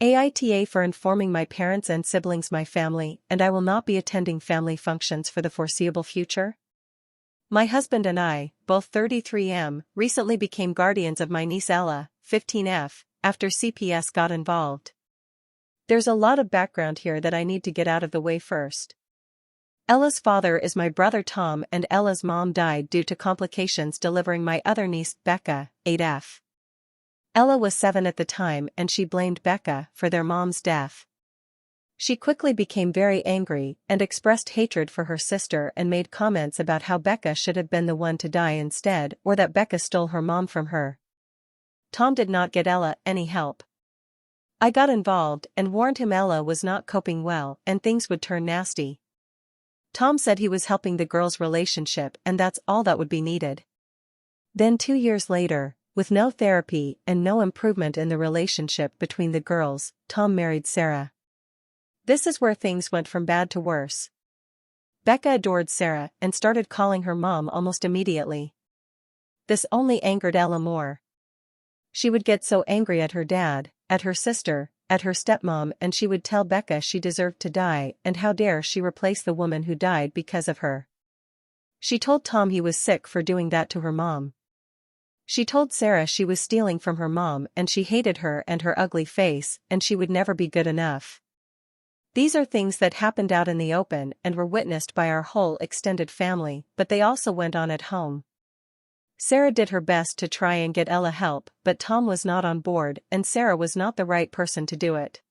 AITA for informing my parents and siblings my family, and I will not be attending family functions for the foreseeable future. My husband and I, both 33M, recently became guardians of my niece Ella, 15F, after CPS got involved. There's a lot of background here that I need to get out of the way first. Ella's father is my brother Tom, and Ella's mom died due to complications delivering my other niece, Becca, 8F. Ella was 7 at the time and she blamed Becca for their mom's death. She quickly became very angry and expressed hatred for her sister and made comments about how Becca should have been the one to die instead, or that Becca stole her mom from her. Tom did not get Ella any help. I got involved and warned him Ella was not coping well and things would turn nasty. Tom said he was helping the girls' relationship and that's all that would be needed. Then 2 years later, with no therapy and no improvement in the relationship between the girls, Tom married Sarah. This is where things went from bad to worse. Becca adored Sarah and started calling her mom almost immediately. This only angered Ella more. She would get so angry at her dad, at her sister, at her stepmom, and she would tell Becca she deserved to die and how dare she replace the woman who died because of her. She told Tom he was sick for doing that to her mom. She told Sarah she was stealing from her mom and she hated her and her ugly face and she would never be good enough. These are things that happened out in the open and were witnessed by our whole extended family, but they also went on at home. Sarah did her best to try and get Ella help, but Tom was not on board and Sarah was not the right person to do it.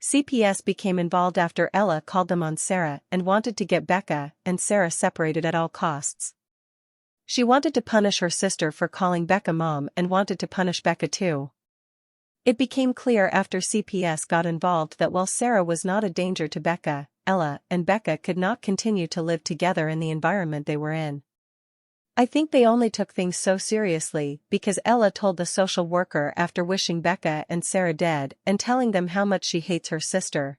CPS became involved after Ella called them on Sarah and wanted to get Becca and Sarah separated at all costs. She wanted to punish her sister for calling Becca mom and wanted to punish Becca too. It became clear after CPS got involved that while Sarah was not a danger to Becca, Ella and Becca could not continue to live together in the environment they were in. I think they only took things so seriously because Ella told the social worker after wishing Becca and Sarah dead and telling them how much she hates her sister.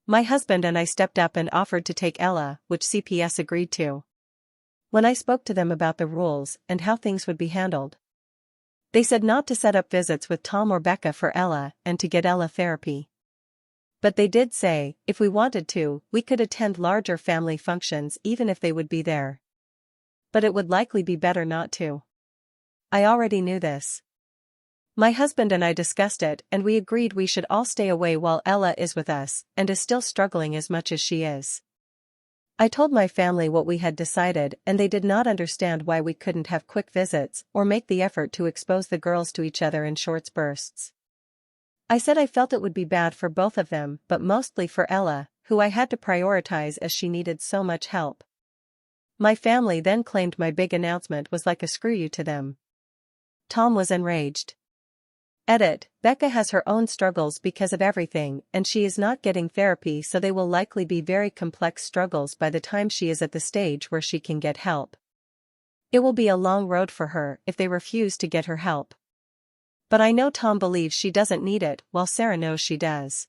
My husband and I stepped up and offered to take Ella, which CPS agreed to. When I spoke to them about the rules and how things would be handled, they said not to set up visits with Tom or Becca for Ella and to get Ella therapy. But they did say, if we wanted to, we could attend larger family functions even if they would be there. But it would likely be better not to. I already knew this. My husband and I discussed it and we agreed we should all stay away while Ella is with us and is still struggling as much as she is. I told my family what we had decided and they did not understand why we couldn't have quick visits or make the effort to expose the girls to each other in short bursts. I said I felt it would be bad for both of them but mostly for Ella, who I had to prioritize as she needed so much help. My family then claimed my big announcement was like a screw you to them. Tom was enraged. Edit, Becca has her own struggles because of everything and she is not getting therapy, so they will likely be very complex struggles by the time she is at the stage where she can get help. It will be a long road for her if they refuse to get her help. But I know Tom believes she doesn't need it while Sarah knows she does.